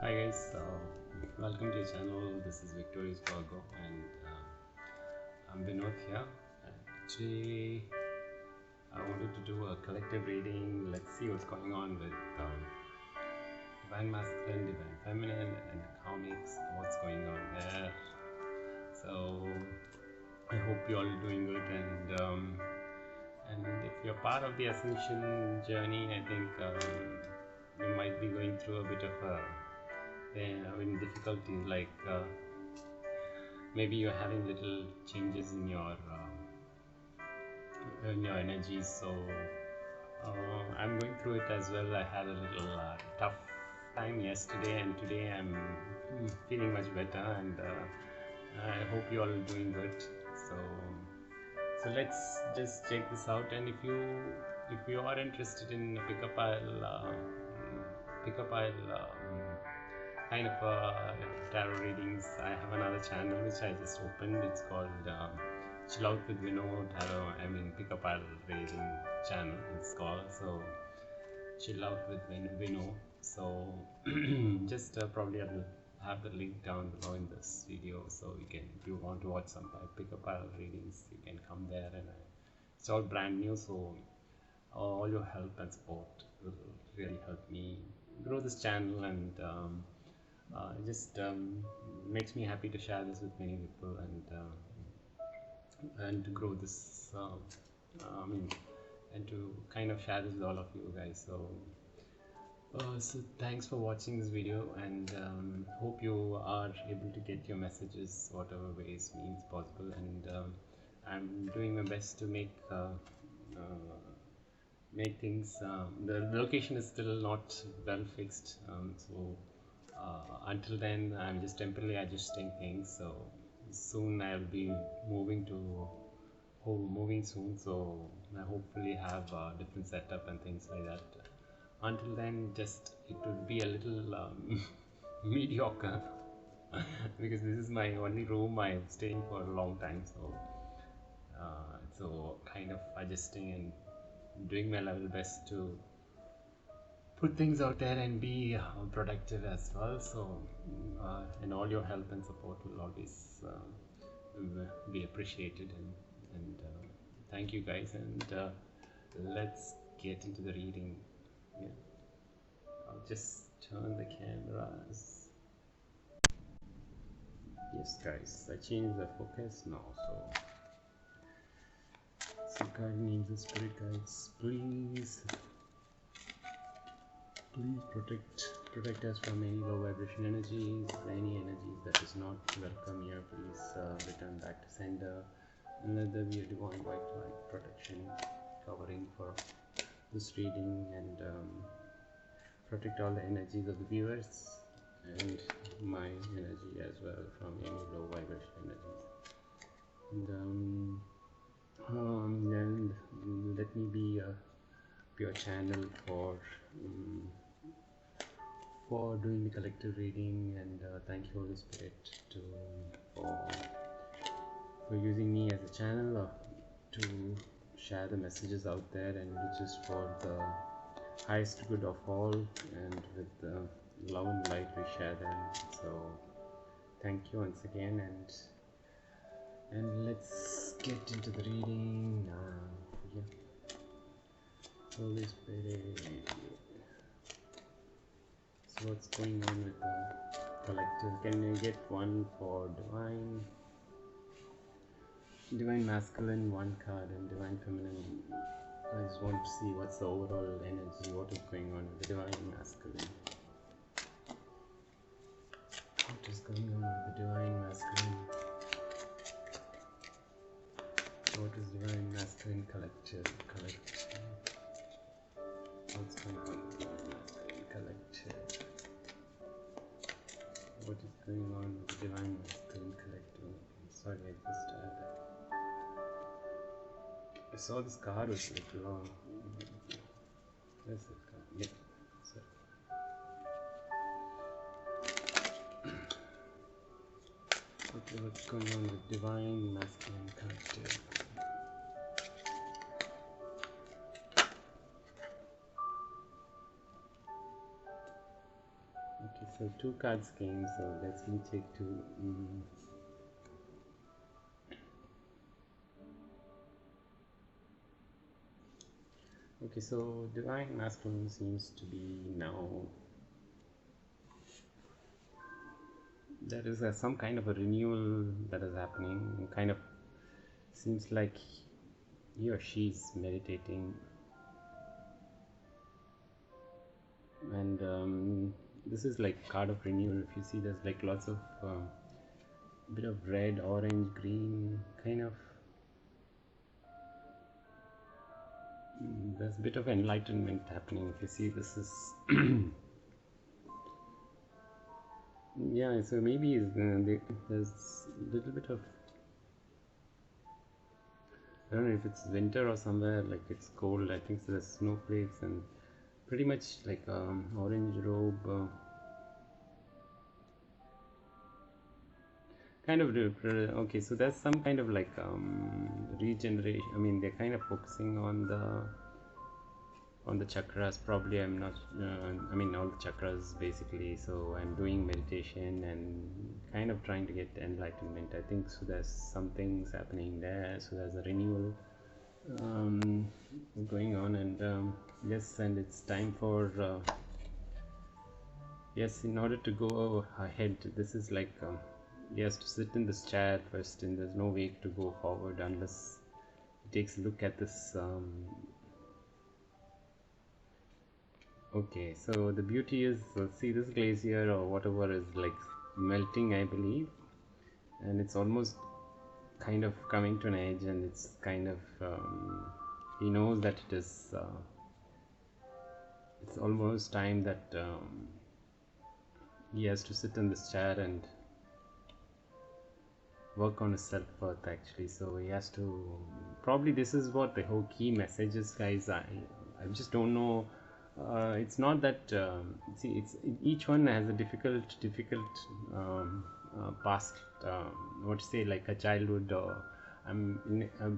Hi guys, welcome to your channel. This is Victorious Virgo and I'm Vinoth here. Today I wanted to do a collective reading. Let's see what's going on with Divine Masculine, Divine Feminine and Karmics. What's going on there? So I hope you all are doing good and if you're part of the ascension journey, I think you might be going through a bit of a difficulties, like maybe you're having little changes in your energies. So I'm going through it as well. I had a little tough time yesterday, and today I'm feeling much better, and I hope you all are doing good. So let's just check this out. And if you are interested in pick-up kind of tarot readings, I have another channel which I just opened. It's called Chill Out with Vinoth Pick a Pile reading channel it's called. So Chill Out with Vinoth. So just probably I will have the link down below in this video, so you can, if you want to watch some pick a pile readings, you can come there. And it's all brand new, so all your help and support will really help me grow this channel, and it just makes me happy to share this with many people, and to grow this and to kind of share this with all of you guys. So thanks for watching this video, and hope you are able to get your messages whatever ways means possible. And I'm doing my best to make things. The location is still not well fixed, so until then I'm just temporarily adjusting things. So soon I'll be moving soon, so I hopefully have a different setup and things like that. Until then, just it would be a little mediocre because this is my only room I'm staying for a long time. So kind of adjusting and doing my level best to put things out there and be productive as well. So and all your help and support will always be appreciated, and thank you guys. And let's get into the reading. Yeah, I'll just turn the cameras. Yes guys, I changed the focus now, so guide me in the spirit guides, please protect us from any low vibration energies, any energies that is not welcome here. Please return back to sender, and let there be a divine white light protection covering for this reading, and protect all the energies of the viewers and my energy as well from any low vibration energies. And let me be a pure channel for doing the collective reading. And thank you, Holy Spirit, for using me as a channel to share the messages out there, and which is for the highest good of all, and with the love and light we share them. So thank you once again, and let's get into the reading now. Yeah. Holy Spirit, so what's going on with the collective? Can you get one for divine masculine, one card, and divine feminine? I just want to see what's the overall energy, what is going on with the divine masculine. What is going on with the divine masculine? What is divine masculine collective? What's going on with divine masculine collective? What is going on with the divine masculine collective? Sorry, I saw this card was like long. Where's that card? Yeah, sorry. Okay, what's going on with divine masculine collective? Okay, So two cards came, so let me take two. Okay, so divine masculine seems to be now. There is some kind of a renewal that is happening. Kind of seems like he or she is meditating, and this is like card of renewal. If you see, there's like lots of bit of red, orange, green, kind of. There's a bit of enlightenment happening. If you see, this is yeah. So maybe there's a little bit of, I don't know if it's winter or somewhere like it's cold. I think there's snowflakes and pretty much like orange robe. Kind of okay, so there's some kind of like regeneration. I mean, they're kind of focusing on the chakras. Probably I'm not. I mean, all the chakras basically. So I'm doing meditation and kind of trying to get enlightenment. I think so. There's some things happening there. So there's a renewal going on, and yes, and it's time for. Yes, in order to go ahead, this is like he has to sit in this chair first, and there's no way to go forward unless he takes a look at this. Okay, so the beauty is, see this glacier or whatever is like melting, I believe, and it's almost kind of coming to an edge, and it's kind of he knows that it is. It's almost time that he has to sit in this chair and work on his self-worth actually. So he has to, probably this is what the whole key message is, guys. I just don't know. It's not that see, it's each one has a difficult past, what to say, like a childhood, or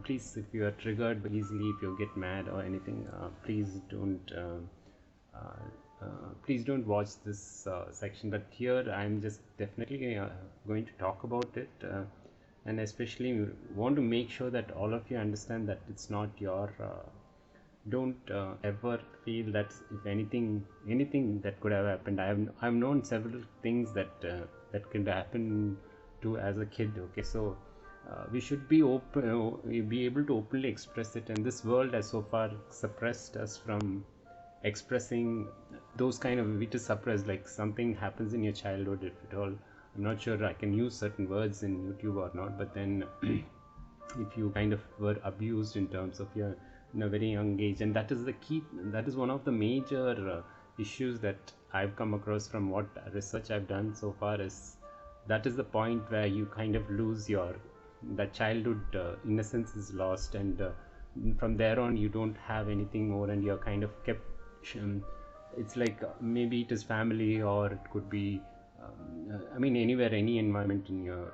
please, if you are triggered easily, if you get mad or anything, please don't watch this section. But here I'm just definitely going to talk about it, and especially want to make sure that all of you understand that it's not your don't ever feel that if anything that could have happened. I've known several things that could happen to as a kid. Okay, so we should be open, be able to openly express it, and this world has so far suppressed us from expressing those kind of, it is suppressed. Like something happens in your childhood, if at all, I'm not sure I can use certain words in YouTube or not, but then if you kind of were abused in terms of your in a very young age, and that is the key, that is one of the major issues that I've come across from what research I've done so far, is that is the point where you kind of lose your, that childhood innocence is lost, and from there on you don't have anything more, and you're kind of kept it's like maybe it is family, or it could be I mean anywhere, any environment in your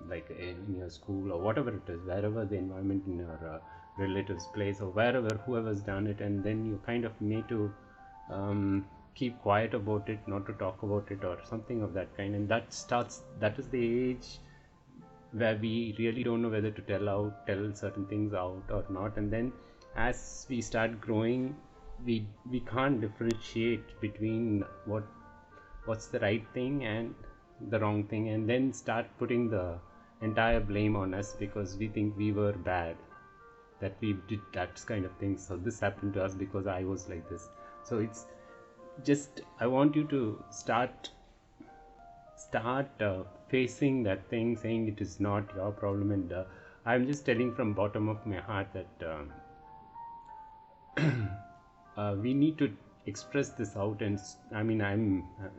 like in your school or whatever it is, wherever the environment in your relatives place, or wherever whoever's done it, and then you kind of need to keep quiet about it, not to talk about it or something of that kind. And that is the age where we really don't know whether to tell certain things out or not. And then as we start growing, we can't differentiate between what's the right thing and the wrong thing, and then start putting the entire blame on us because we think we were bad, that we did that kind of thing. So this happened to us because I was like this. So it's just, I want you to start facing that thing, saying it is not your problem. And I'm just telling from bottom of my heart that we need to express this out. And I mean,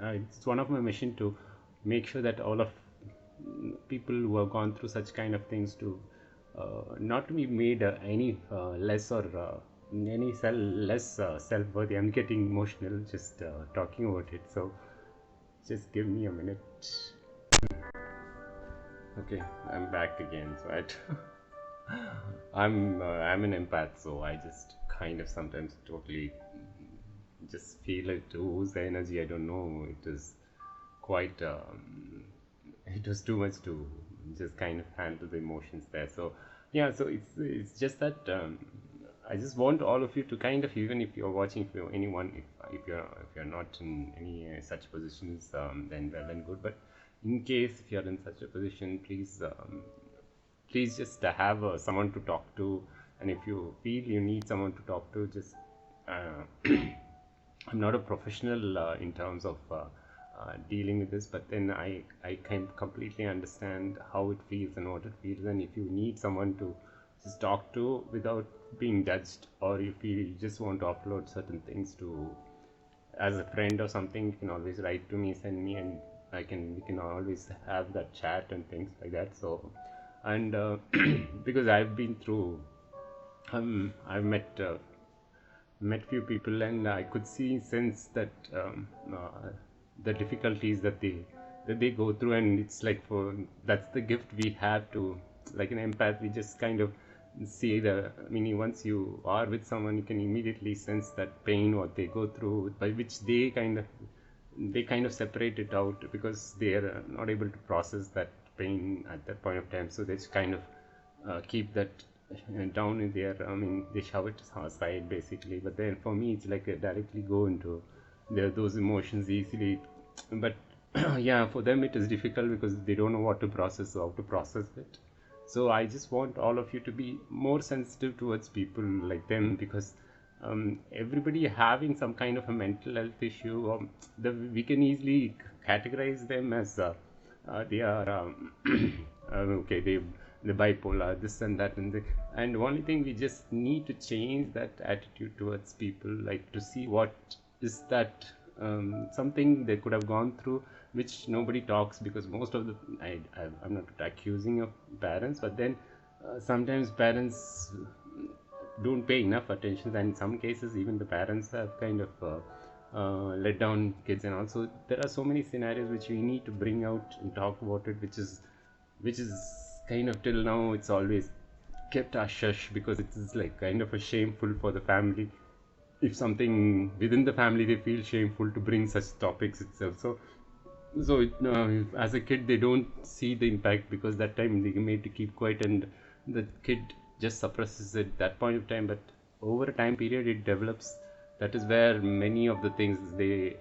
it's one of my mission to make sure that all of people who have gone through such kind of things to not to be made any less or less self-worthy. I'm getting emotional just talking about it, so just give me a minute. Okay, I'm back again. So I'm an empath, so I just kind of sometimes totally just feel it, ooze the energy. I don't know, it is quite it was too much to just kind of handle the emotions there. So yeah, so it's just that I just want all of you to kind of, even if you're watching, if you're anyone, if you're not in any such positions, then well and good. But in case if you're in such a position, please just have someone to talk to. And if you feel you need someone to talk to, just I'm not a professional in terms of dealing with this, but then I can completely understand how it feels and what it feels. And if you need someone to just talk to without being judged, or you feel you just want to upload certain things to as a friend or something, you can always write to me, send me, and we can always have that chat and things like that. So, and because I've been through, I've met few people, and I could sense that the difficulties that they go through. And it's like, that's the gift we have to, like an empath, we just kind of see once you are with someone, you can immediately sense that pain, what they go through, by which they kind of separate it out, because they are not able to process that pain at that point of time. So they just kind of keep that down in their, they shove it aside basically. But then for me, it's like directly go into those emotions easily. But yeah, for them it is difficult because they don't know what to process or how to process it. So I just want all of you to be more sensitive towards people like them, because everybody having some kind of a mental health issue, we can easily categorize them as they are okay, the bipolar, this and that, and only thing, we just need to change that attitude towards people, like to see what is that something they could have gone through, which nobody talks, because most of the I'm not accusing of parents, but then sometimes parents don't pay enough attention, and in some cases even the parents have kind of let down kids. And also there are so many scenarios which we need to bring out and talk about it, which is kind of, till now it's always kept hush hush, because it is like kind of a shameful for the family. If something within the family, they feel shameful to bring such topics itself. So as a kid they don't see the impact, because that time they made to keep quiet, and the kid just suppresses it that point of time. But over a time period it develops. That is where many of the things they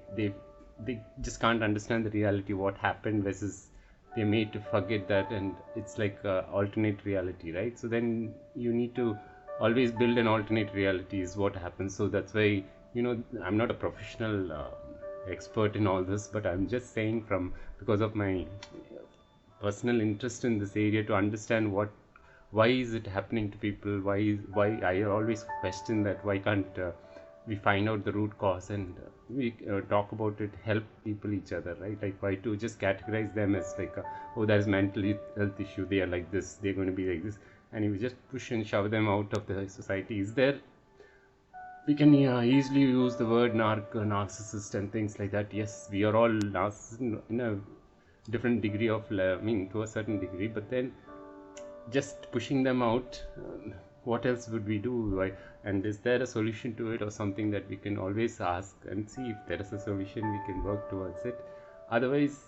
just can't understand the reality, what happened, versus they're made to forget that, and it's like alternate reality, right? So then you need to always build an alternate reality is what happens. So that's why, I'm not a professional expert in all this, but I'm just saying, because of my personal interest in this area, to understand why is it happening to people, why I always question that, why can't we find out the root cause, and we talk about it, help people each other, right? Like, why to just categorize them as like oh, there's mental health issue, they are like this, they're going to be like this, and you just push and shove them out of the society. Is there, we can easily use the word narcissist and things like that. Yes, we are all narcissists in a different degree of to a certain degree, but then just pushing them out, what else would we do? And is there a solution to it, or something that we can always ask and see if there is a solution, we can work towards it? Otherwise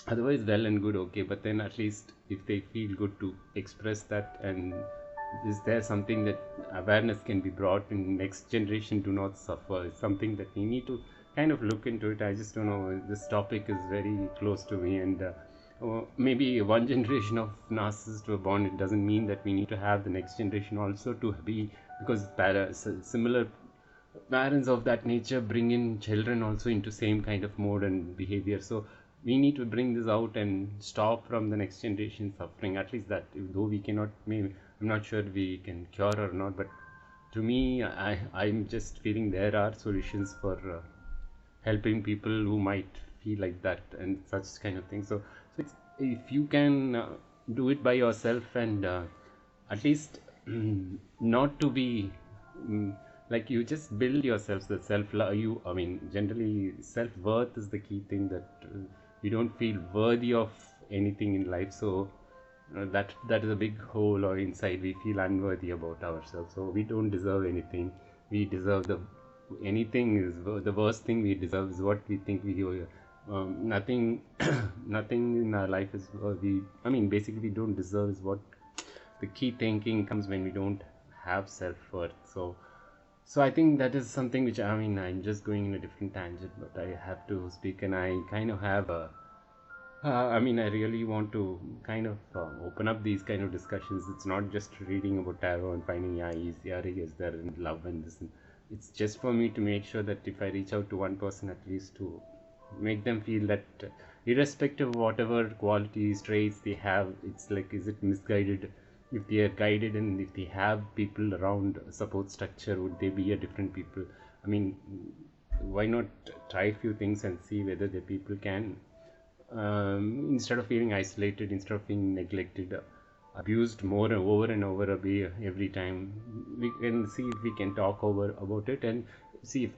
well and good, okay, but then at least if they feel good to express that, and is there something that awareness can be brought in, next generation do not suffer, is something that we need to kind of look into it. I just don't know, this topic is very close to me, and maybe one generation of narcissists were born, it doesn't mean that we need to have the next generation also to be, because similar parents of that nature bring in children also into same kind of mode and behavior. So we need to bring this out and stop from the next generation suffering, at least that, though we cannot, maybe I'm not sure we can cure or not, but to me, I'm just feeling there are solutions for helping people who might feel like that and such kind of things. So if you can do it by yourself, and at least not to be like, you just build yourself the self-love. Generally self-worth is the key thing, that we don't feel worthy of anything in life. So that is a big hole, or inside we feel unworthy about ourselves, so we don't deserve anything. We deserve anything is the worst thing we deserve is what we think we nothing nothing in our life is basically we don't deserve is what the key thinking comes when we don't have self-worth. So I think that is something which I'm just going in a different tangent, but I have to speak, and I kind of have a I really want to kind of open up these kind of discussions. It's not just reading about tarot and finding, is there in love and this. And it's just for me to make sure that if I reach out to one person, at least to make them feel that irrespective of whatever qualities, traits they have, it's like, is it misguided? If they are guided and if they have people around support structure, would they be a different people? I mean, why not try a few things and see whether the people can instead of feeling isolated, instead of being neglected, abused more and over every time, we can see if we can talk over about it and see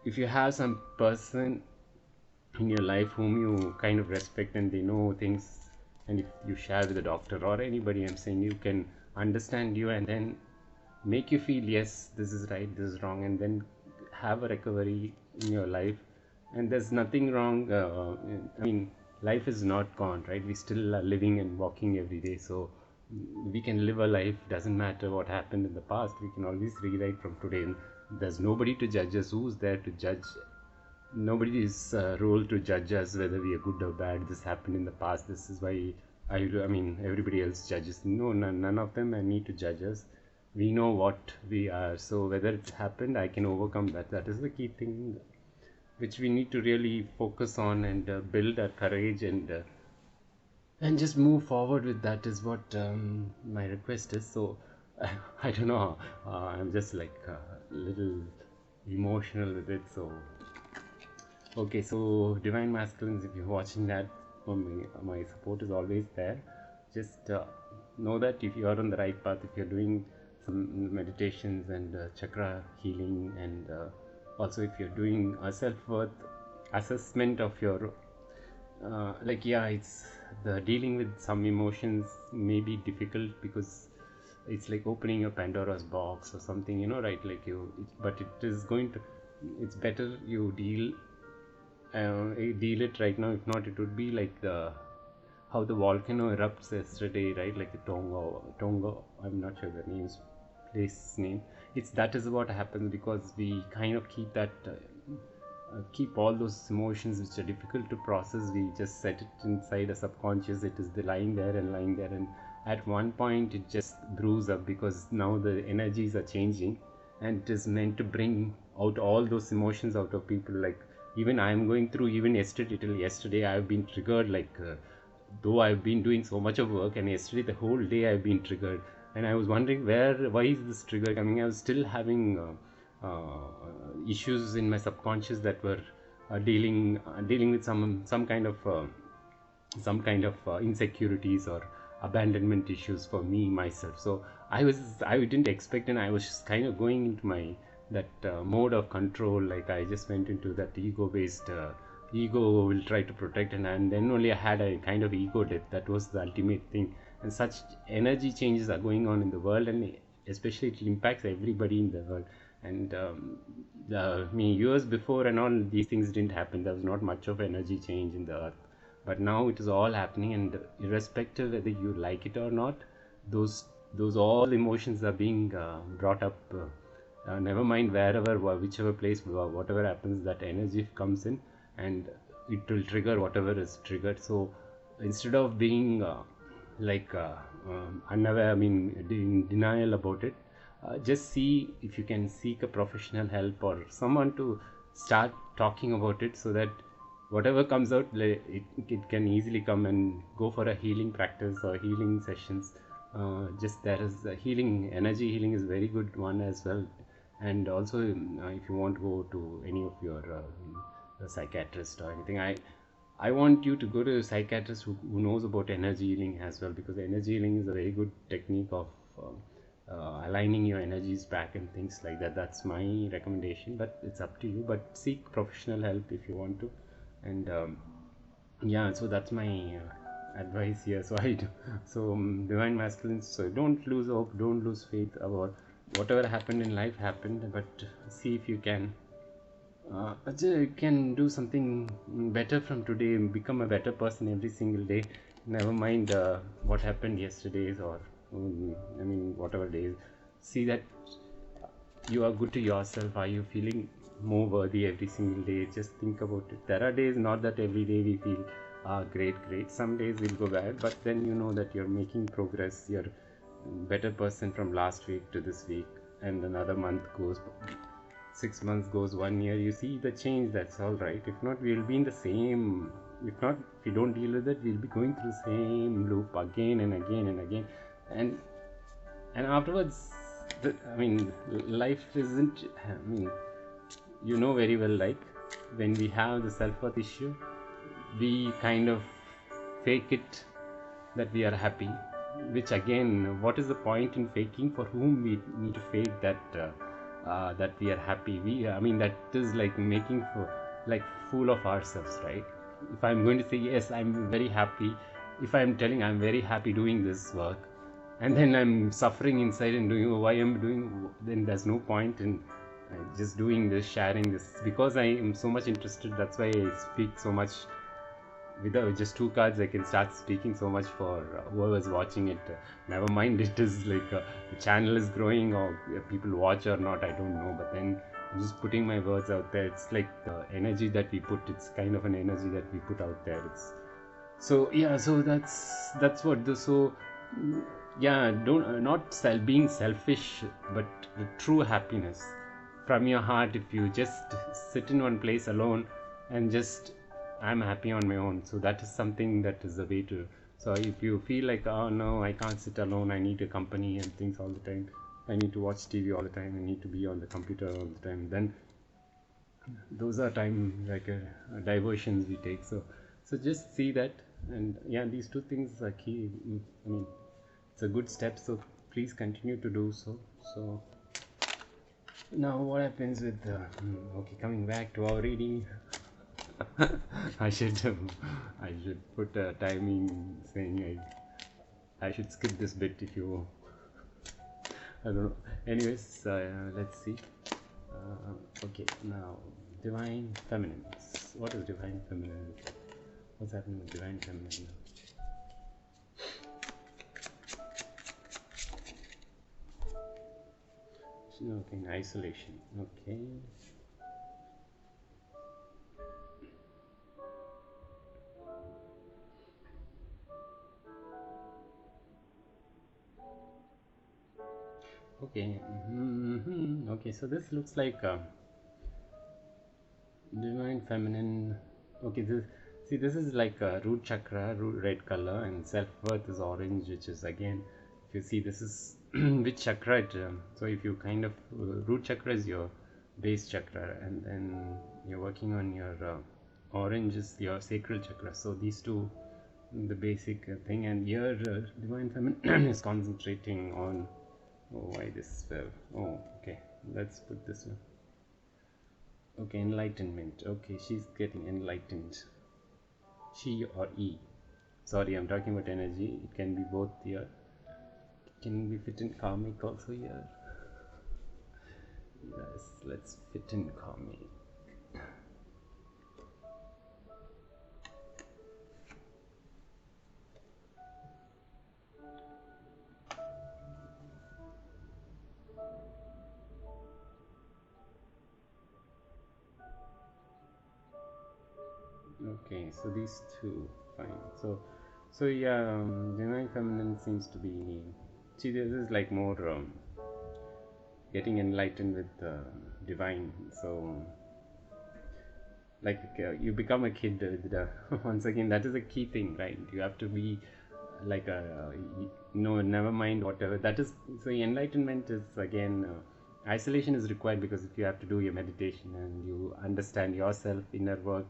if you have some person in your life whom you kind of respect and they know things, and if you share with a doctor or anybody, I'm saying, you can understand you and then make you feel, yes, this is right, this is wrong, and then have a recovery in your life. And there's nothing wrong. Life is not gone, right? We still are living and walking every day, so we can live a life. Doesn't matter what happened in the past, we can always rewrite from today. And there's nobody to judge us. Who's there to judge? Nobody's role to judge us whether we are good or bad. This happened in the past, this is why everybody else judges. No, none of them need to judge us. We know what we are, so whether it's happened, I can overcome that. That is the key thing which we need to really focus on and build our courage and just move forward with. That is what my request is. So I don't know, I'm just like a little emotional with it. So okay, so Divine Masculines, if you're watching that, my support is always there. Just know that if you are on the right path, if you're doing some meditations and chakra healing, and also if you're doing a self-worth assessment of your it's the dealing with some emotions may be difficult, because it's like opening a Pandora's box or something, right? But it is going to, it's better you deal it right now. If not, it would be like how the volcano erupts yesterday, right? Like the Tonga, I'm not sure the name's place name. That is what happens, because we kind of keep that keep all those emotions which are difficult to process. We just set it inside a subconscious. It is lying there, and at one point it just brews up, because now the energies are changing, and it is meant to bring out all those emotions out of people. Like, even I am going through, even till yesterday I've been triggered, though I've been doing so much of work, and yesterday the whole day I've been triggered, and I was wondering why is this trigger coming. I was still having issues in my subconscious that were dealing with some kind of insecurities or abandonment issues for me myself. So I didn't expect, and I was just kind of going into my mode of control. Like, I just went into that ego will try to protect, and then only I had a kind of ego death. That was the ultimate thing. And such energy changes are going on in the world, and especially it impacts everybody in the world. And years before and all, these things didn't happen. There was not much of energy change in the earth, but now it is all happening, and irrespective whether you like it or not, those all emotions are being brought up. Never mind whichever place, whatever happens, that energy comes in and it will trigger whatever is triggered. So instead of being unaware, in denial about it, just see if you can seek a professional help or someone to start talking about it, so that whatever comes out, it can easily come and go for a healing practice or healing sessions. Just there is energy healing is very good one as well. And also, if you want to go to any of your psychiatrist or anything, I want you to go to a psychiatrist who knows about energy healing as well, because energy healing is a very good technique of aligning your energies back and things like that. That's my recommendation, but it's up to you. But seek professional help if you want to. And so that's my advice here. So Divine Masculines, so don't lose hope, don't lose faith about whatever happened in life happened, but see if you can But you can do something better from today and become a better person every single day. Never mind what happened yesterday's or whatever days. See that you are good to yourself. Are you feeling more worthy every single day? Just think about it. There are days, not that every day we feel great. Some days will go bad, but then you know that you're making progress. You're a better person from last week to this week, and another month goes, 6 months goes, 1 year. You see the change. That's all right. If not, we'll be in the same. If not, if we don't deal with it, we'll be going through the same loop again and again and again, and afterwards. Life isn't. You know very well, like when we have the self-worth issue, we kind of fake it that we are happy, which again, what is the point in faking? For whom we need to fake that we are happy? That is like making like fool of ourselves, right? If I'm going to say yes, I'm very happy, if I'm telling I'm very happy doing this work, and then I'm suffering inside and doing why I'm doing, then there's no point in just doing this, sharing this, because I am so much interested. That's why I speak so much. Without just 2 cards, I can start speaking so much for whoever's watching it. Never mind, it is like the channel is growing or people watch or not, I don't know. But then I'm just putting my words out there. It's like the energy that we put. It's kind of an energy that we put out there. It's so yeah. So that's what the so yeah. Don't not being selfish, but the true happiness from your heart. If you just sit in one place alone and just I'm happy on my own. So that is something that is the way to. So if you feel like, oh no, I can't sit alone, I need a company and things all the time, I need to watch TV all the time, I need to be on the computer all the time, then those are time like diversions we take. So just see that, and yeah, these two things are key. It's a good step. So please continue to do so. So now what happens with okay, coming back to our reading. I should put a timing saying I should skip this bit if you. I don't know. Anyways, let's see. Okay, now divine feminine. What is divine feminine? What's happening with divine feminine? Okay, in isolation. Okay. Okay. Okay, so this looks like divine feminine. Okay, this is like a root chakra, red color, and self-worth is orange, which is again, if you see, this is which chakra so if you kind of root chakra is your base chakra, and then you're working on your orange is your sacral chakra. So these two, the basic thing, and here divine feminine is concentrating on why this okay, let's put this one. Okay, enlightenment. Okay, she's getting enlightened. She or he. Sorry, I'm talking about energy. It can be both here. It can be fit in karmic also here. Yes, let's fit in karmic. Okay, so these two, fine. So yeah, divine feminine seems to be. See, this is like more getting enlightened with divine. So like you become a kid once again. That is a key thing, right? You have to be like no, never mind whatever that is. So enlightenment is again. Isolation is required because if you have to do your meditation and you understand yourself, inner work,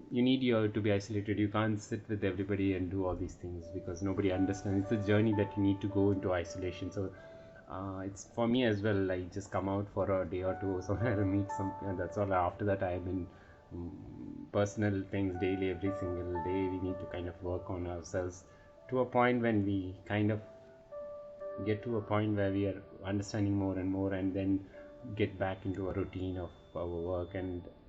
you need to be isolated. You can't sit with everybody and do all these things because nobody understands. It's a journey that you need to go into isolation. So it's for me as well. I just come out for a day or two somewhere and meet some, and that's all. After that, I have been personal things daily, every single day. We need to kind of work on ourselves to a point when we kind of get to a point where we are understanding more and more, and then get back into a routine of our work. And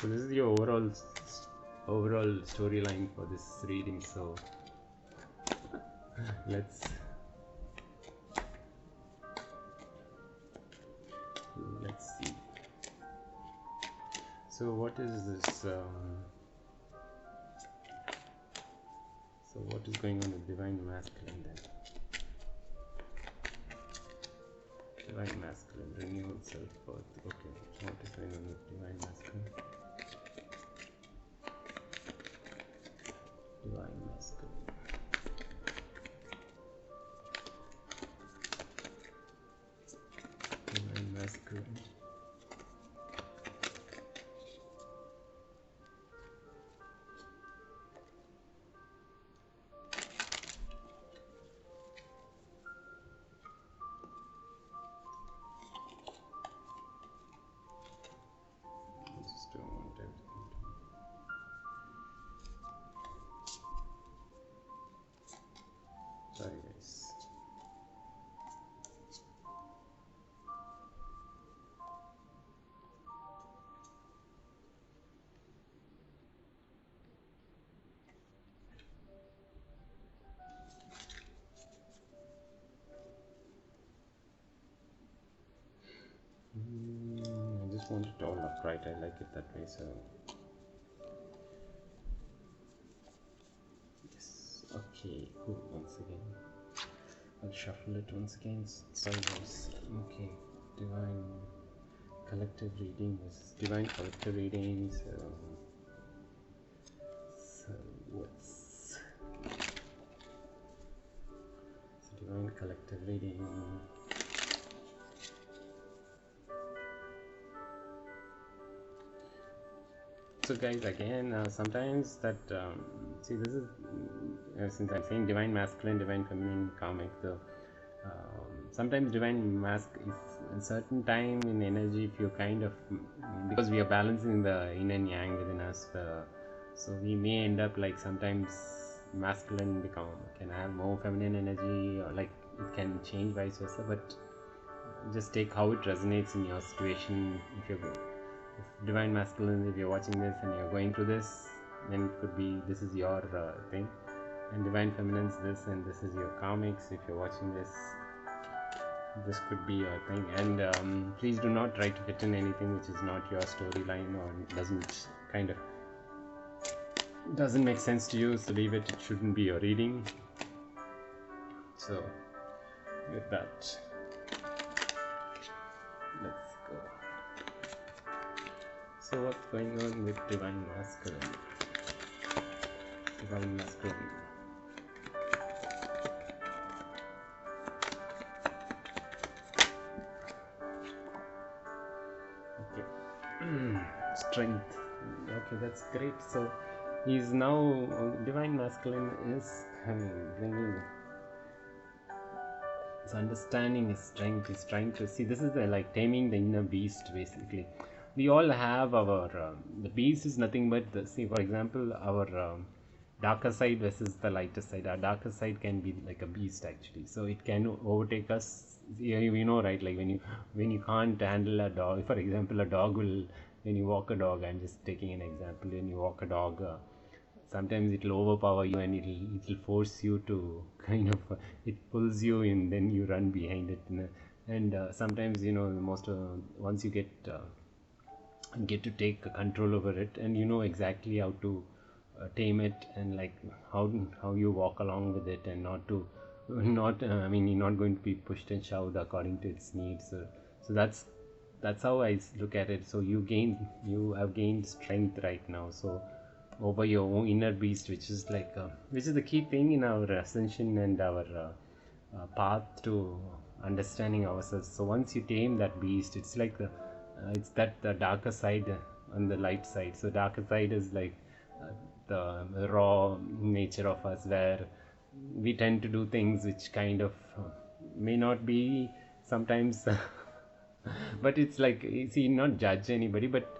So this is your overall storyline for this reading. So let's see. So what is this? So what is going on with Divine Masculine then? Divine Masculine, renewal, self-worth. Okay, what is going on with Divine Masculine? Divine Masculine. Divine Masculine. Sorry guys. I just want it all upright. I like it that way. So yes. Okay. Cool. Once again, I'll shuffle it once again. Sorry guys. Okay. Divine collective reading is divine collective reading. So what's divine collective reading? So guys, again, sometimes that see, this is since I'm saying divine masculine, divine feminine, karmic. So sometimes divine mask is a certain time in energy. If you kind of, because we are balancing the yin and yang within us, so we may end up like sometimes masculine can have more feminine energy, or like it can change vice versa. But just take how it resonates in your situation. If divine masculine, if you're watching this and you're going through this, then it could be this is your thing, and divine feminine's this, and this is your karmics. If you're watching this could be your thing. And please do not try to fit in anything which is not your storyline or doesn't make sense to you. So leave it. It shouldn't be your reading. So with that, let's go. So what's going on with divine masculine? Divine masculine. Okay. Strength. Okay, that's great. So he's now divine masculine is bringing his understanding, his strength. He's trying to see. This is like taming the inner beast, basically. We all have our the beast is nothing but for example, our darker side versus the lighter side. Our darker side can be like a beast actually, so it can overtake us. You know, right? Like when you can't handle a dog, for example, a dog will, when you walk a dog, I'm just taking an example, when you walk a dog, sometimes it will overpower you, and it will force you to kind of it pulls you in, then you run behind it, and sometimes, you know, once you get to take control over it, and you know exactly how to tame it, and like how you walk along with it, and I mean, you're not going to be pushed and shoved according to its needs. So that's how I look at it. So you have gained strength right now, so over your own inner beast, which is the key thing in our ascension and our path to understanding ourselves. So once you tame that beast, it's like the darker side and the light side. So darker side is like the raw nature of us, where we tend to do things which kind of may not be sometimes but it's like, you see, not judge anybody, but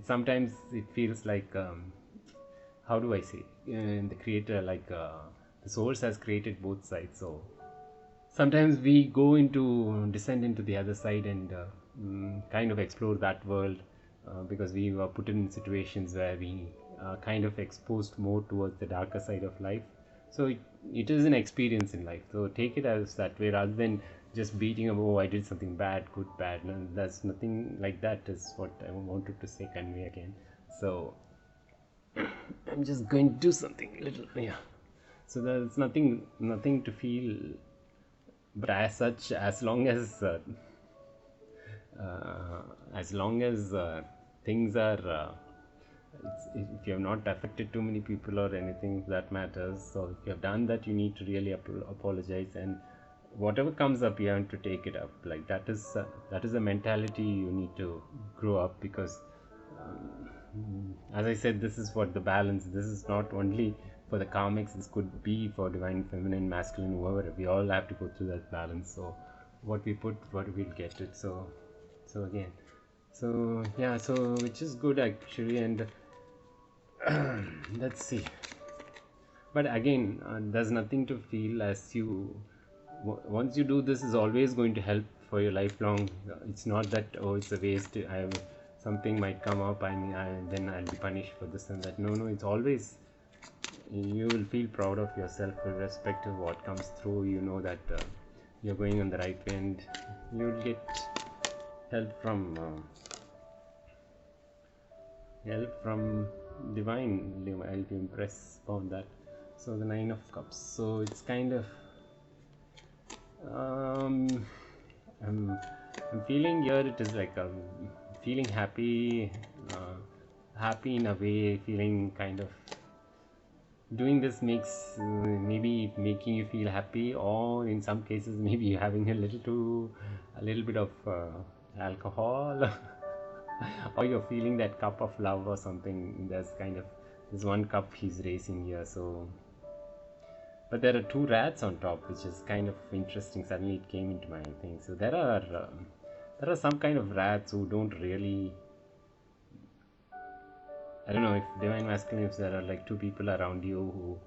sometimes it feels like how do I say, the creator, the source has created both sides. So sometimes we descend into the other side and kind of explore that world, because we were put in situations where we are kind of exposed more towards the darker side of life. So it is an experience in life, so take it as that way rather than just beating up, oh I did something bad, good, bad. No, that's nothing like that is what I wanted to say, convey again. So I'm just going to do something little, yeah. So there's nothing to feel, but as such, as long as things are if you have not affected too many people or anything that matters, so if you have done that, you need to really apologize, and whatever comes up you have to take it up. Like that is a mentality you need to grow up, because as I said, this is for the balance. This is not only for the karmics, this could be for divine feminine, masculine, whoever. We all have to go through that balance. So what we put, what we'll get it. So again, so yeah, so which is good actually. And let's see, but again, there's nothing to feel, as you once you do this, is always going to help for your lifelong. It's not that, oh, it's a waste, I have something might come up, then I'll be punished for this and that. No, it's always, you will feel proud of yourself irrespective of what comes through. You know that you're going on the right way, and you'll get help from divine. I'll be impressed about that. So the 9 of Cups, so it's kind of I'm feeling here, it is like feeling happy, happy in a way, feeling kind of doing this makes maybe making you feel happy, or in some cases maybe you're having a little bit of alcohol or you're feeling that cup of love or something. There's one cup he's raising here. So but there are 2 rats on top, which is kind of interesting. Suddenly it came into my thing. So there are some kind of rats who don't really, I don't know if divine masculine, if there are like 2 people around you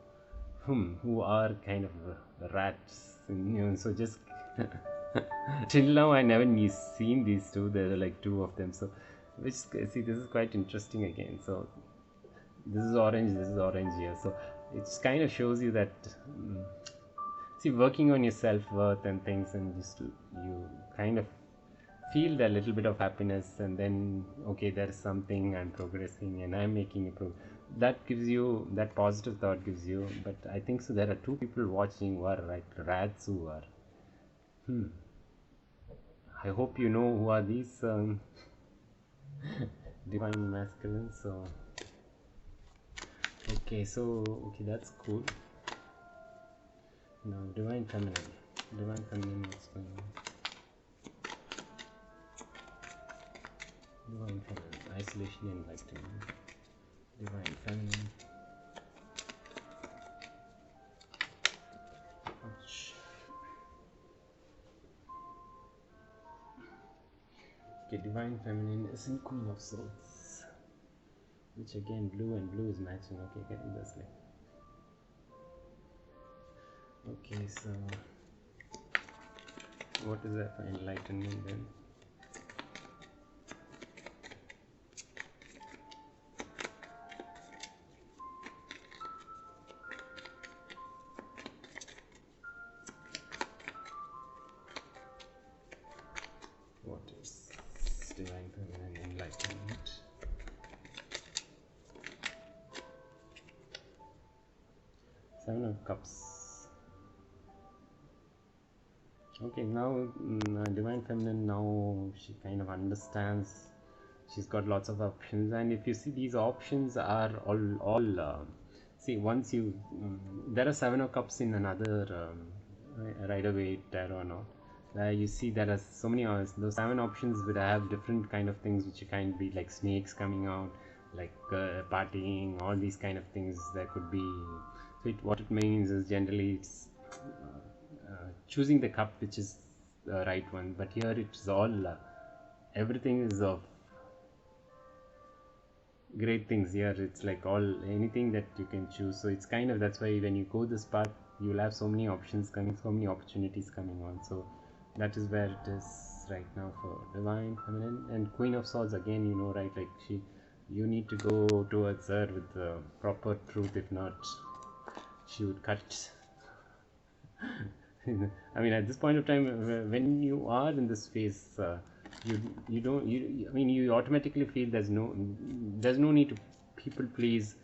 who are kind of rats, so just till now I never seen these 2. There are like 2 of them. So this is quite interesting again. So this is orange here. So it kind of shows you that working on your self-worth and things, and just you kind of feel that little bit of happiness, and then okay, there is something, I'm progressing and I'm making a that gives you, that positive thought gives you. But I think so there are 2 people watching who are like rats, who are I hope you know who are these divine masculine. So okay, that's cool. Now divine feminine, what's going on? Divine feminine, isolation and enlightenment. Divine feminine. Ouch. Okay, divine feminine is in Queen of Swords, which again blue is matching. Okay, getting this like. Okay, so what is that for enlightenment then? What is divine feminine enlightenment? Seven of Cups. Okay, now divine feminine, now she kind of understands. She's got lots of options, and if you see, these options are all see, once you there are 7 of Cups in another Rider-Waite tarot now. You see there are so many those 7 options would have different kind of things, which kind of be like snakes coming out, like partying, all these kind of things. There could be, so what it means is generally it's choosing the cup which is the right one. But here it's all everything is of great things here. It's like anything that you can choose. So it's kind of, that's why when you go this path, you'll have so many options coming, so many opportunities coming on. So that is where it is right now for Divine Feminine. And Queen of Swords, again, you know, right, like you need to go towards her with the proper truth. If not, she would cut. I mean, at this point of time, when you are in this phase, you automatically feel there's no need to people please,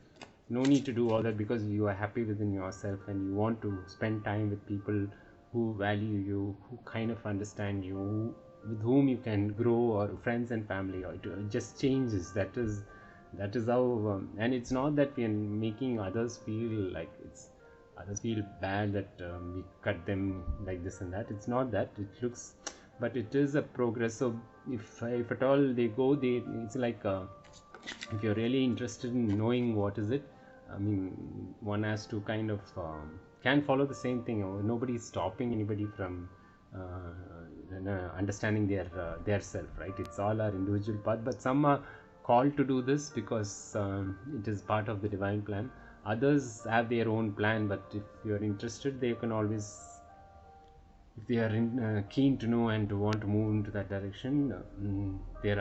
no need to do all that, because you are happy within yourself and you want to spend time with people who value you, who kind of understand you, with whom you can grow, or friends and family, or it just changes. That is how, and it's not that we are making others feel like others feel bad that we cut them like this and that. It's not that. It looks, but it is a progress. So if at all they go, it's like if you're really interested in knowing what is it, I mean, one has to kind of can follow the same thing. Nobody is stopping anybody from understanding their self, right? It's all our individual path, but some are called to do this because it is part of the divine plan. Others have their own plan, but if you're interested, they can always, if they are keen to know and to want to move into that direction, they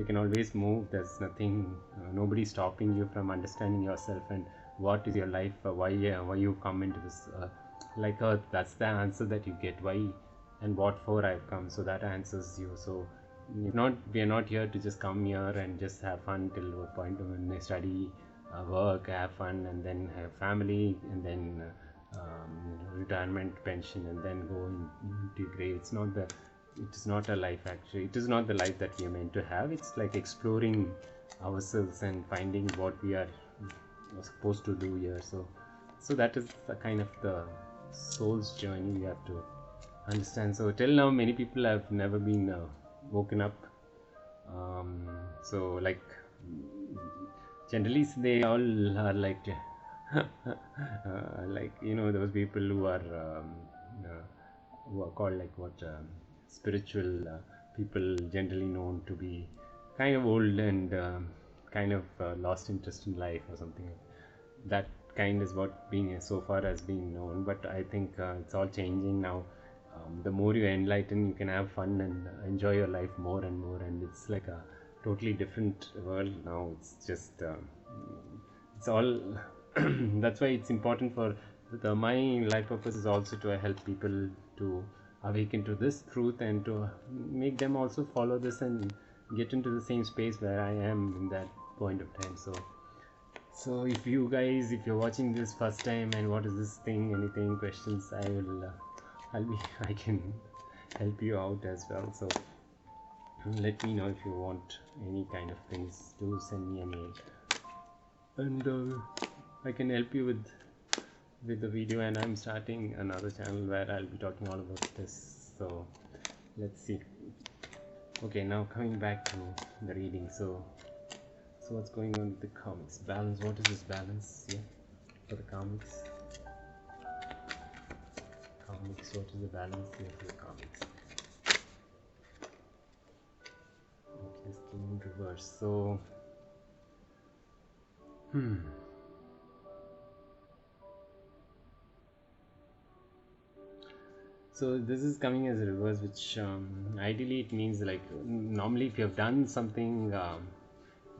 can always move. There's nothing, nobody stopping you from understanding yourself and what is your life, why you come into this like earth. That's the answer that you get, why and what for I've come. So that answers you. So we are not here to just come here and just have fun till a point when they study, work, have fun, and then have family, and then retirement, pension, and then go into grave. It is not a life. Actually, it is not the life that we are meant to have. It's like exploring ourselves and finding what we are supposed to do here. So that is the kind of the soul's journey we have to understand. So till now, many people have never been woken up. So like generally they all are like like, you know, those people who are called like spiritual people, generally known to be kind of old and kind of lost interest in life or something. That kind is what being so far has been known, but I think it's all changing now. The more you enlighten, you can have fun and enjoy your life more and more, and it's like a totally different world now. It's just it's all that's why it's important for my life purpose is also to help people to awaken to this truth and to make them also follow this and get into the same space where I am in that point of time. So if you guys, if you're watching this first time and what is this thing, anything, questions, I can help you out as well. So let me know if you want any kind of things. Do send me a mail, and I can help you with the video. And I'm starting another channel where I'll be talking all about this. So let's see. Okay, now coming back to the reading. So what's going on with the comics? Balance. What is this balance? Yeah, for the comics. What is the balance here for the comics? Okay, still in reverse. So so this is coming as a reverse, which ideally it means like normally if you have done something,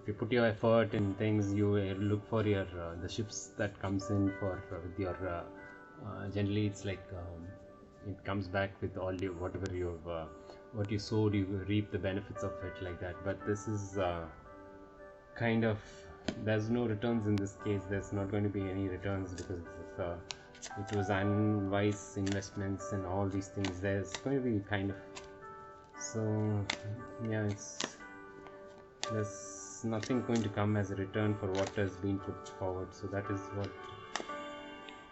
if you put your effort in things, you look for your the ships that comes in for with your generally it's like it comes back with all your whatever you've what you sowed, you reap the benefits of it, like that. But this is kind of, there's no returns in this case. There's not going to be any returns because it was unwise investments and all these things. There's going to be kind of, so yeah, there's nothing going to come as a return for what has been put forward. So that is what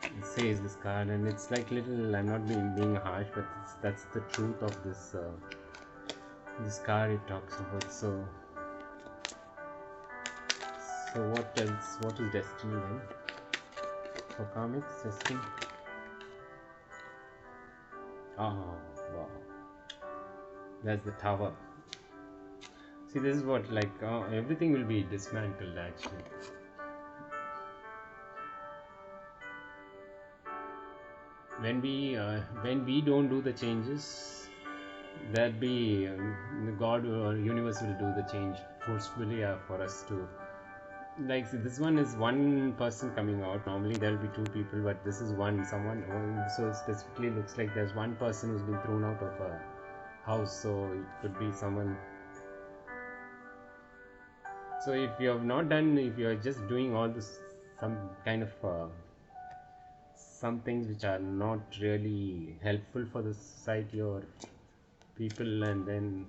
it says, this card. And it's like little, I'm not being harsh, but that's the truth of this this card it talks about. So what else? What is destiny then for comics? Destiny. Oh wow, that's the tower. See, this is what, like everything will be dismantled actually. When we don't do the changes, There'll be the God or universe will do the change forcefully for us to, like, see, this one is one person coming out. Normally there'll be two people, but this is someone. So specifically looks like there's one person who's been thrown out of a house, so it could be someone. So if you have not done, if you are just doing all this, some kind of some things which are not really helpful for the society or people, and then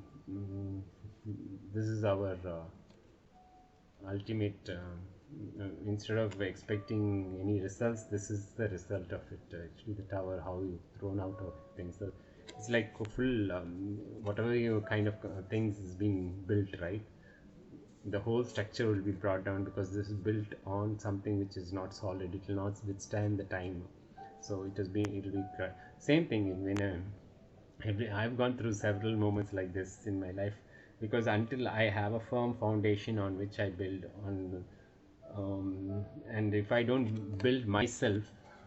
this is our ultimate, instead of expecting any results, this is the result of it, actually, the tower, how you thrown out of things. So it's like a full, whatever you kind of things is being built, right, the whole structure will be brought down, because this is built on something which is not solid. It will not withstand the time. So it will be same thing when I've gone through several moments like this in my life, because until I have a firm foundation on which I build on, and if I don't build myself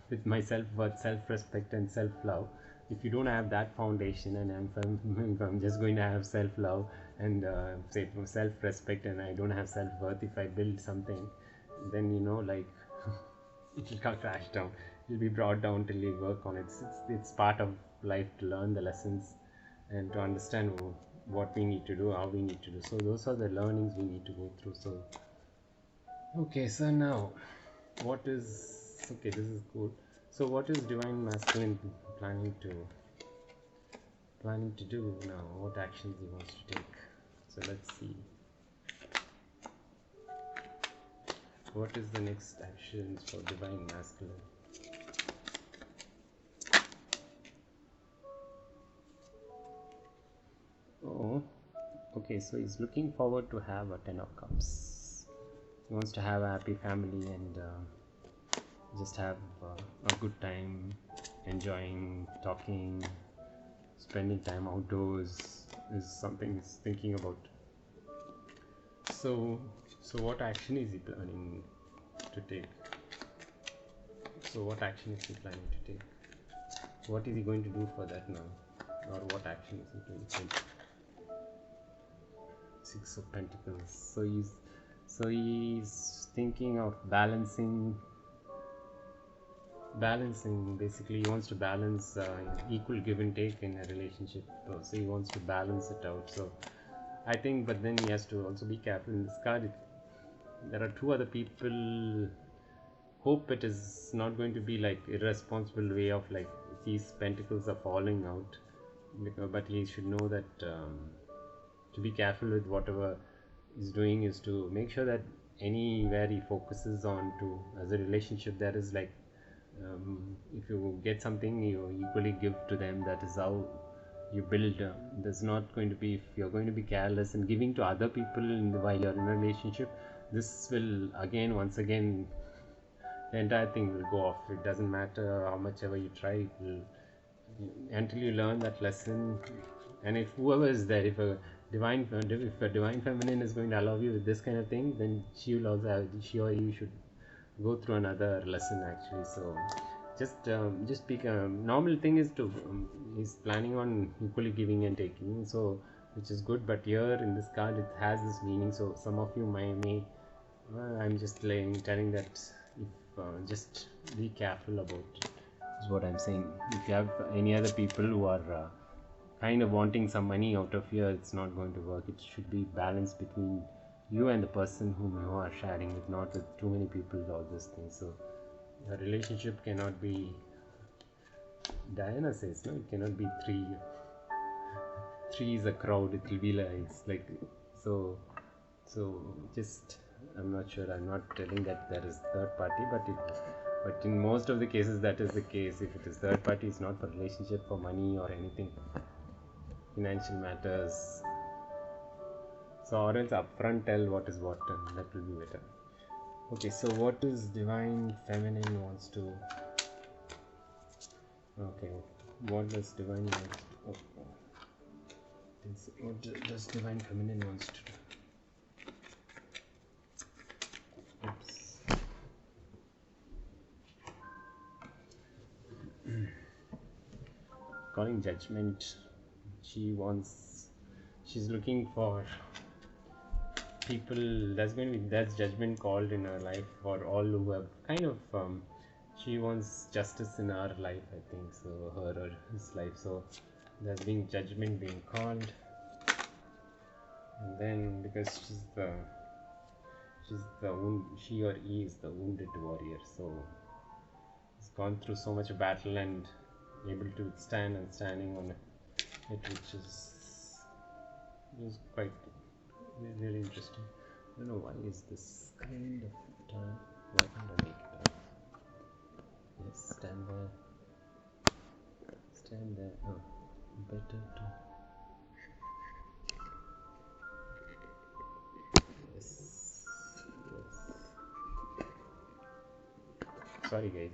with my self-worth, self-respect, and self-love, if you don't have that foundation, and if I'm just going to have self-love and say self-respect, and I don't have self-worth, if I build something, then like it will crash down. It will be brought down till you work on it. It's part of life to learn the lessons and to understand what we need to do, how we need to do. So those are the learnings we need to go through. So okay, so now what is, okay, this is cool. So what is divine masculine planning to do now? What actions he wants to take? So let's see. What is the next actions for divine masculine? Oh, okay, so he's looking forward to have a 10 of cups. He wants to have a happy family and just have a good time, enjoying, talking, spending time outdoors is something he's thinking about. So what action is he planning to take? So what action is he planning to take? What is he going to do for that now? Or what action is he going to take? Six of Pentacles. So he's thinking of balancing. Basically he wants to balance equal give and take in a relationship. So he wants to balance it out. So I think, but then he has to also be careful. In this card, there are two other people. Hope it is not going to be like irresponsible way of like these pentacles are falling out, but he should know that to be careful with whatever he's doing is to make sure that anywhere he focuses on to as a relationship, there is like, if you get something, you equally give to them. That is how you build. There's not going to be, if you're going to be careless and giving to other people while you're in a relationship, this will once again the entire thing will go off. It doesn't matter how much ever you try, until you learn that lesson. And if whoever is there, if a divine feminine is going to allow you with this kind of thing, then she will also have, she or you should go through another lesson actually. So just speak. Normal thing is to he's planning on equally giving and taking, so which is good. But here in this card, it has this meaning. So some of you may I'm just telling that if just be careful about is what I'm saying. If you have any other people who are kind of wanting some money out of here, it's not going to work. It should be balanced between you and the person whom you are sharing with, not with too many people, all these things. So a relationship cannot be, Diana says, no, it cannot be three is a crowd. It will be like so just, I'm not sure, I'm not telling that there is third party, but in most of the cases that is the case. If it is third party, it's not for relationship, for money or anything, financial matters. So or else upfront tell what is what, and that will be better. Okay, so what is divine feminine wants to, okay, what does divine wants to, what does divine feminine wants to do? Oops. Calling judgment, she's looking for people. That's judgment called in her life for all who have kind of she wants justice in our life, I think so, her or his life. So there's being judgment being called, and then because she or he is the wounded warrior, so he's gone through so much battle and able to stand and standing on it, which is quite really interesting. I don't know why is this kind of time. Why can't I make it up? Yes, stand there. Oh, better to. Yes. Sorry guys,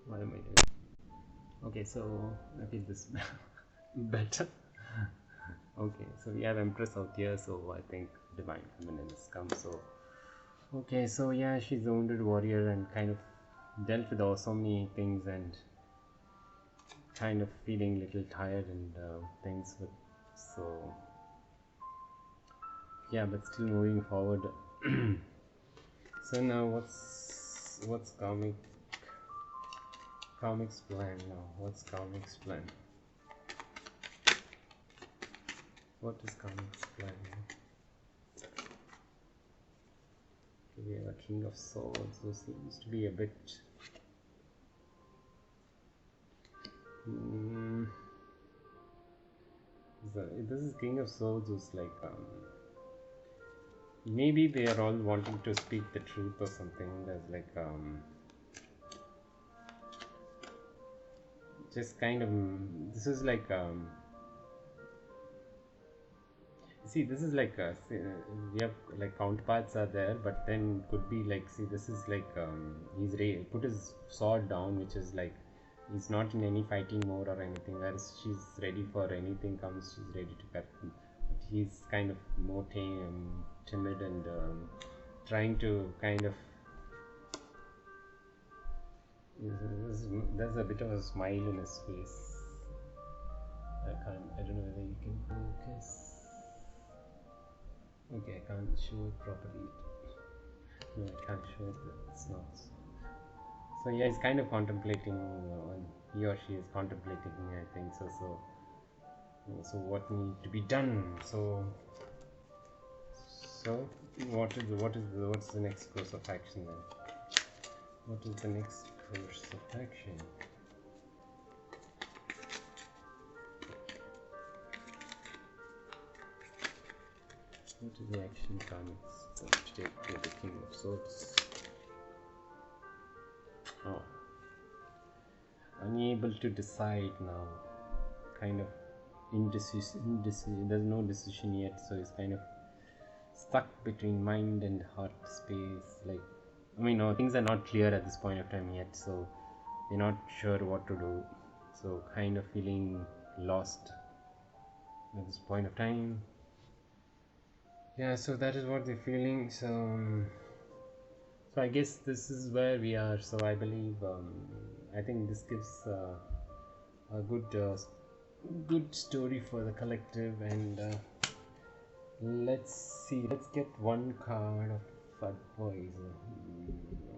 what am I doing? Okay, so I feel this better. Okay, so we have Empress out here, so I think Divine Feminine has come. So okay, so yeah, she's a wounded warrior and kind of dealt with so many things and kind of feeling a little tired and things, but so yeah, but still moving forward. So now what's Karmic's plan now? What's Karmic's plan? What is Karmic's plan now? We have a King of Swords who seems to be a bit this is King of Swords who's like maybe they are all wanting to speak the truth or something. There's like just kind of this is like see, this is like we have like counterparts are there, but then could be like, see, this is like he's put his sword down, which is like he's not in any fighting mode or anything, whereas she's ready for anything comes, she's ready to cut him. But he's kind of more timid and trying to kind of there's a bit of a smile in his face. I don't know whether you can focus. Okay, I can't show it properly. No, I can't show it. It's not. So yeah, he's kind of contemplating. He or she is contemplating, I think so. So what needs to be done? So what's the next course of action then? What is the next course of action? What is the action Karmic's going to take to the King of Swords? Oh, unable to decide now. Kind of indecision. There's no decision yet, so he's kind of stuck between mind and heart space. Like, I mean, no, things are not clear at this point of time yet, so they're not sure what to do. So kind of feeling lost at this point of time. Yeah, so that is what they're feeling. So I guess this is where we are. So I believe I think this gives a good story for the collective. And let's see, let's get one card of advice.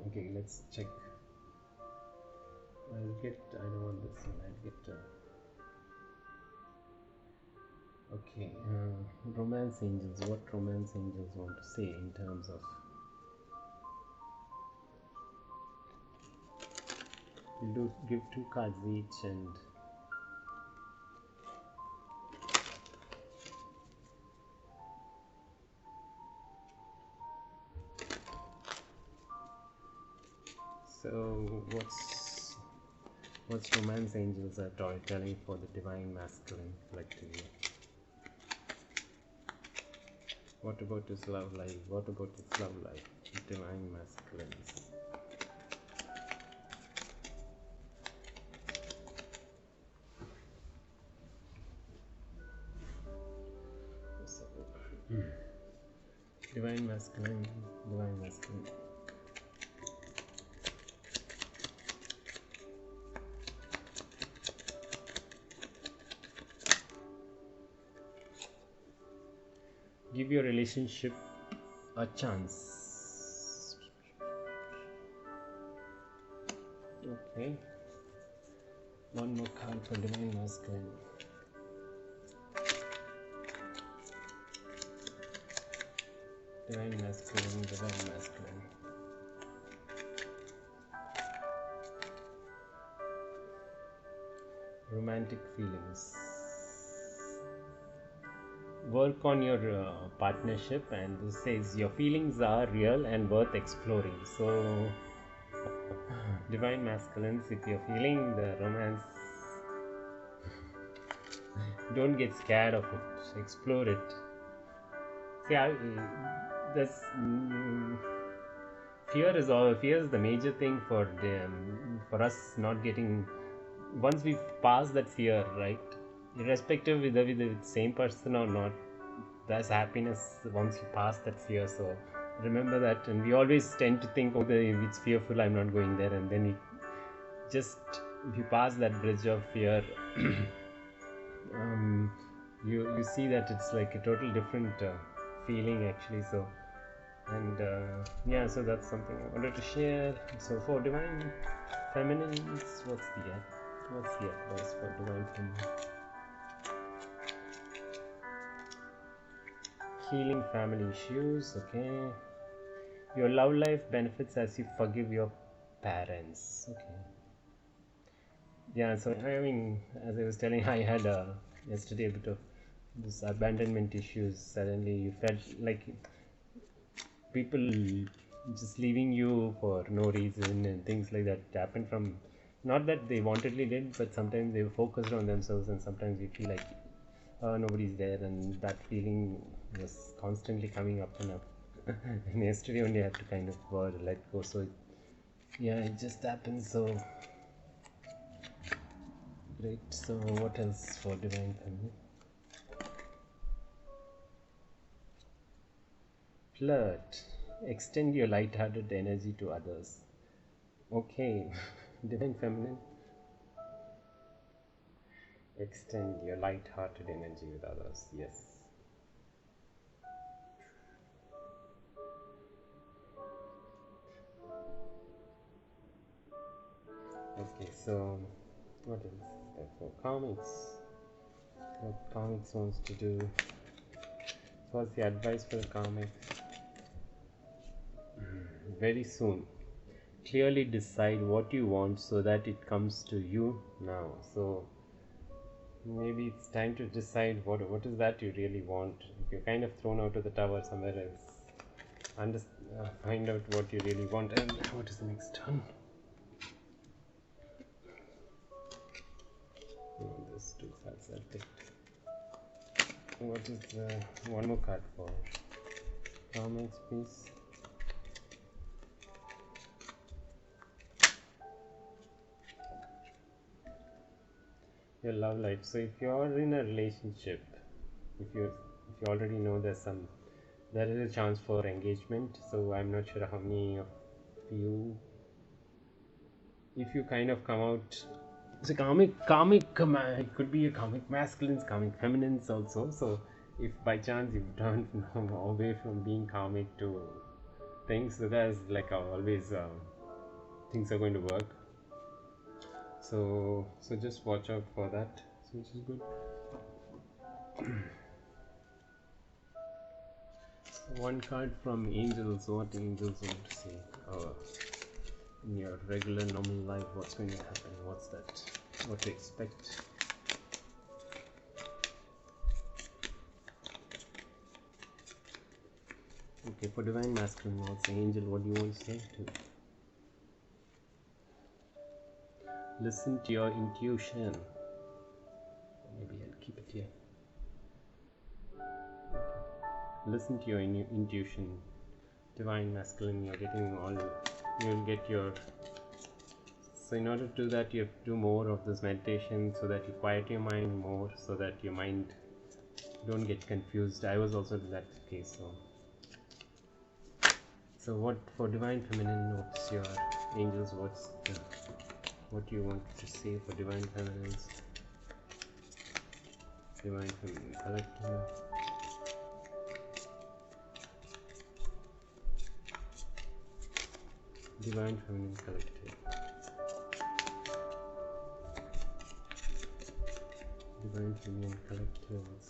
Okay, let's check. I don't want this one. I'll get okay, romance angels. What romance angels want to say in terms of, we'll give 2 cards each, and so what's romance angels are telling for the divine masculine collectively? What about his love life? What about his love life? Divine masculines. Divine masculine, divine masculine. Give your relationship a chance. Okay. One more card for divine masculine. Divine masculine, divine masculine. Romantic feelings. Work on your partnership, and this says your feelings are real and worth exploring. So, divine masculines, if you're feeling the romance, don't get scared of it. Explore it. See, fear is the major thing for us not getting. Once we pass that fear, right? Irrespective whether with the same person or not, there's happiness once you pass that fear. So remember that, and we always tend to think, okay, if it's fearful, I'm not going there, and then if you pass that bridge of fear, you see that it's like a total different feeling actually. So, and yeah, so that's something I wanted to share. So for divine feminines, what's the advice for divine feminine? Healing family issues. Okay, your love life benefits as you forgive your parents. Okay, yeah, so I mean, as I was telling, I had yesterday a bit of this abandonment issues. Suddenly you felt like people just leaving you for no reason and things like that happen from, not that they wantedly did, but sometimes they were focused on themselves, and sometimes you feel like nobody's there, and that feeling was constantly coming up and up. And yesterday only I had to kind of let go. So yeah, it just happens. So great. So what else for divine feminine? Flirt. Extend your light-hearted energy to others. Okay. Divine feminine. Extend your light-hearted energy with others. Yes. Okay, so what else is there for comics? What comics wants to do? What's the advice for the comics? Very soon. Clearly decide what you want so that it comes to you now. So maybe it's time to decide what is that you really want. If you're kind of thrown out of the tower somewhere else, find out what you really want. And what is the next one? There's two cards I'll take. What is one more card for comments, please? Your love life. So if you're in a relationship, if you already know there is a chance for engagement. So I'm not sure how many of you, if you kind of come out, it's a karmic, it could be a karmic masculines, karmic feminines also. So if by chance you've turned away from being karmic to things, so there's like always things are going to work. So just watch out for that, which is good. One card from angels. What angels want to say in your regular normal life? What's going to happen? What's that? What to expect? Okay, for divine masculine, what's the angel? What do you want to say to? Listen to your intuition. Maybe I'll keep it here. Listen to your intuition. Divine masculine, you'll get your. So in order to do that, you have to do more of this meditation so that you quiet your mind more, so that your mind don't get confused. I was also in that case. So So what for divine feminine, what's your angels, what you want to say for divine feminines? Divine feminine collective. Divine feminine collective. Divine feminine collectives.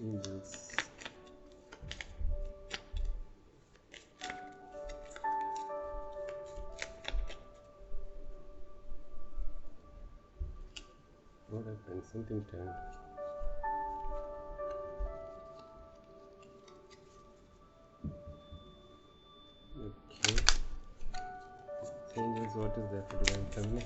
Angels. What happened? Something turned. Okay. Angels, what is there for divine feminine?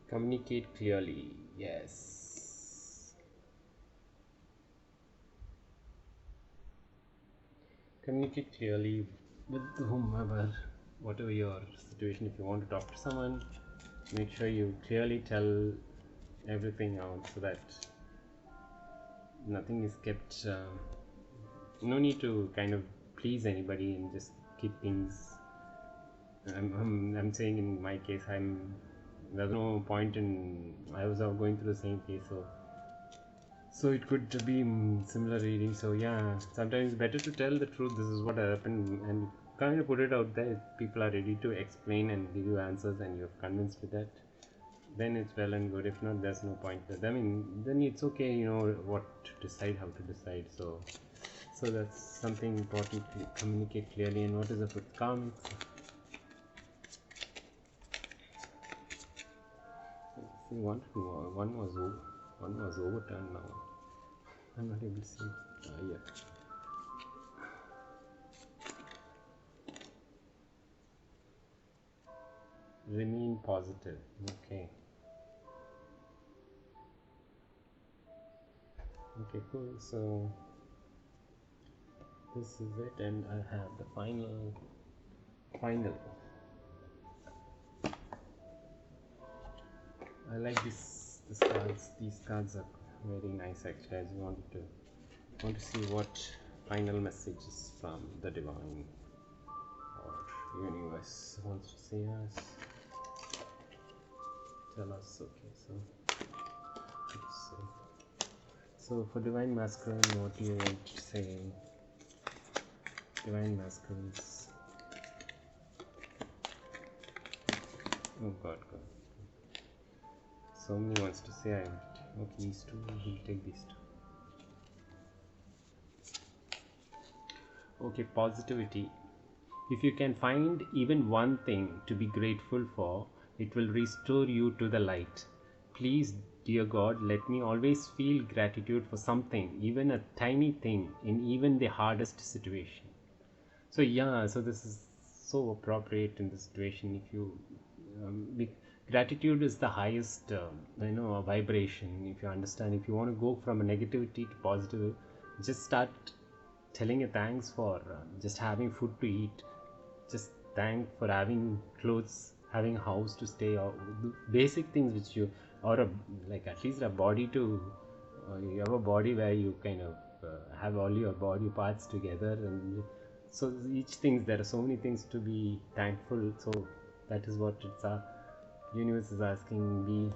Communicate clearly. Yes. Communicate clearly with whomever, whatever your situation. If you want to talk to someone, make sure you clearly tell everything out so that nothing is kept. No need to kind of please anybody and just keep things. I'm saying in my case, there's no point in. I was going through the same case, so it could be similar reading. So yeah, sometimes it's better to tell the truth. This is what happened, and kind of put it out there. If people are ready to explain and give you answers, and you're convinced with that, then it's well and good. If not, there's no point. I mean, then it's okay. You know what to decide, how to decide. So that's something important. To communicate clearly. And what is up with karmic? One was overturned now. I'm not able to see. Yeah. Remain positive. Okay. Okay, cool. So this is it, and I have the final. I like these cards. These cards are very nice. Actually, I just want to see what final messages from the divine or universe wants to say us. Tell us. Okay, so let's see. So for divine masculine, what do you want to say? Divine masculines. Oh God. So many wants to say. Okay, these two. We'll take these two. Okay, positivity. If you can find even one thing to be grateful for, it will restore you to the light. Please, dear God, let me always feel gratitude for something, even a tiny thing, in even the hardest situation. So yeah, so this is so appropriate in this situation. If you gratitude is the highest vibration. If you understand, if you want to go from a negativity to positive, just start telling a thanks for just having food to eat, just thank for having clothes, having a house to stay, or basic things which you, or like at least a body to you have a body where you kind of have all your body parts together. And so each thing, there are so many things to be thankful. So that is what it's universe is asking. We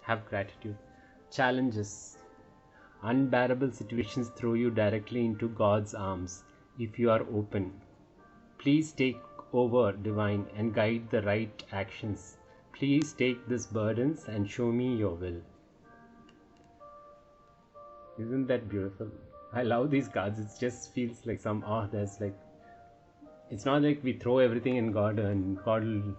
have gratitude. Challenges. Unbearable situations throw you directly into God's arms if you are open. Please take over, divine, and guide the right actions. Please take these burdens and show me your will. Isn't that beautiful? I love these cards. It just feels like there's like, it's not like we throw everything in God and God will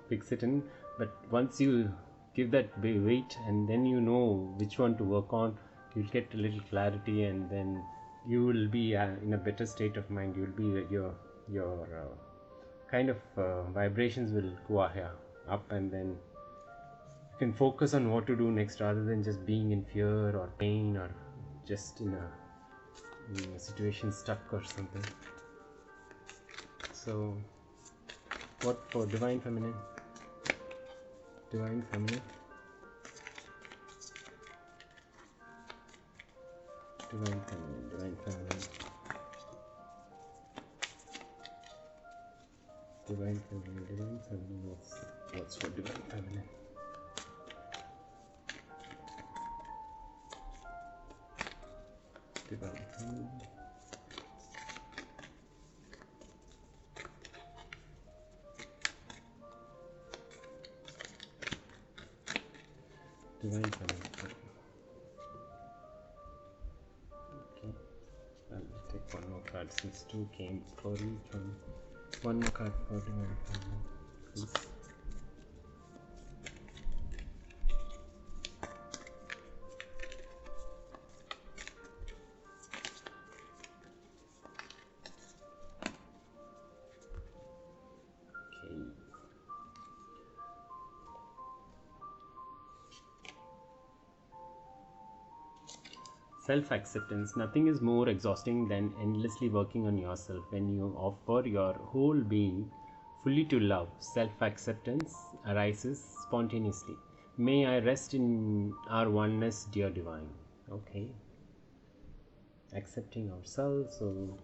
fix it in, but once you give that weight and then you know which one to work on, you'll get a little clarity, and then you will be in a better state of mind. You'll be your kind of vibrations will go up, and then you can focus on what to do next rather than just being in fear or pain or just in a situation stuck or something. So what for Divine Feminine? Divine Feminine. Divine Feminine. Divine Feminine. Divine Feminine. Divine Feminine. What's for Divine Feminine? Divine Feminine. Divine Feminine. Okay. I'll take one more card since two came for each one. One more card for Divine Feminine, please. Self-acceptance. Nothing is more exhausting than endlessly working on yourself. When you offer your whole being fully to love, self-acceptance arises spontaneously. May I rest in our oneness, dear Divine. Okay. Accepting ourselves. So,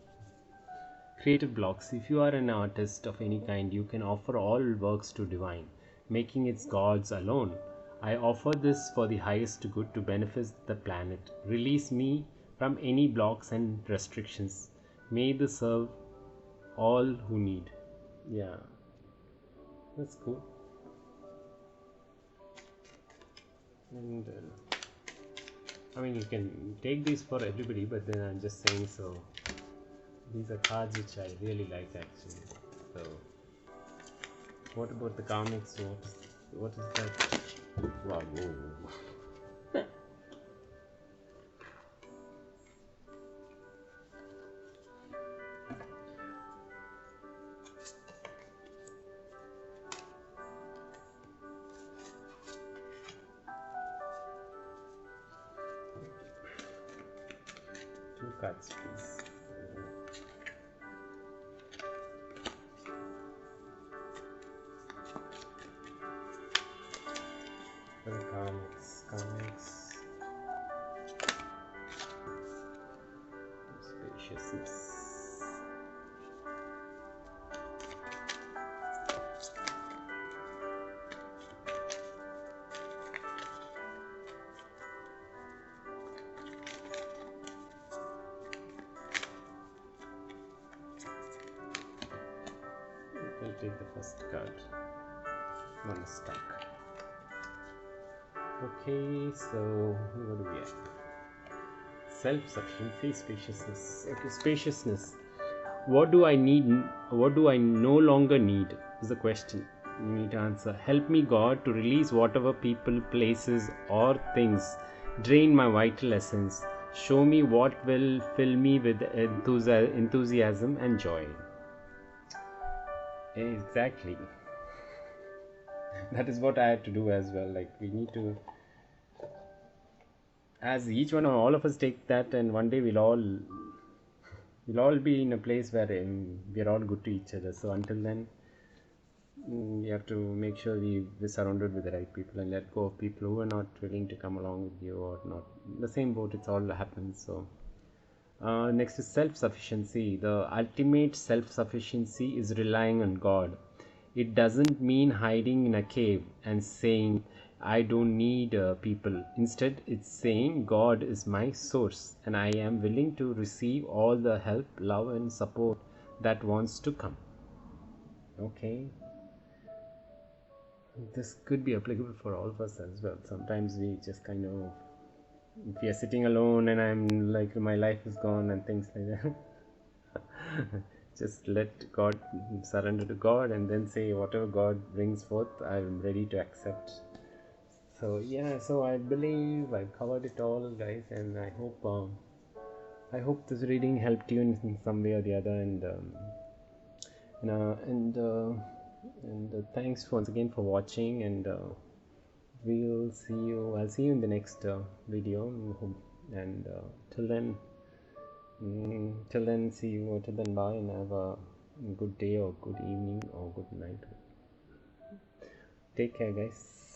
creative blocks. If you are an artist of any kind, you can offer all works to Divine, making its gods alone. I offer this for the highest good to benefit the planet. Release me from any blocks and restrictions. May this serve all who need. Yeah, that's cool. And I mean, you can take these for everybody, but then I'm just saying, so these are cards which I really like actually. So, what about the comics? What is that? Wow, whoa. Two cards, please. Comics. Spaciousness. I'll take the first card. One is stuck. Okay, so what do we have? Self-sufficiency, spaciousness. Okay, spaciousness. What do I need? What do I no longer need? Is the question you need to answer. Help me, God, to release whatever people, places, or things drain my vital essence. Show me what will fill me with enthusiasm and joy. Exactly. That is what I had to do as well. Like, we need to, as each one or all of us take that, and one day we'll all be in a place where we're all good to each other. So until then, you have to make sure we're surrounded with the right people and let go of people who are not willing to come along with you or not in the same boat. It's all happens. So next is self-sufficiency. The ultimate self-sufficiency is relying on God. It doesn't mean hiding in a cave and saying, I don't need people. Instead, it's saying, God is my source and I am willing to receive all the help, love and support that wants to come. Okay. This could be applicable for all of us as well. Sometimes we just kind of, if we are sitting alone and I'm like, my life is gone and things like that. Just let God, surrender to God, and then say whatever God brings forth, I'm ready to accept. So yeah, so I believe I've covered it all, guys, and I hope this reading helped you in some way or the other, and thanks once again for watching, and I'll see you in the next video, and till then, Till then, see you, or till then, bye, and have a good day, or good evening, or good night. Take care, guys.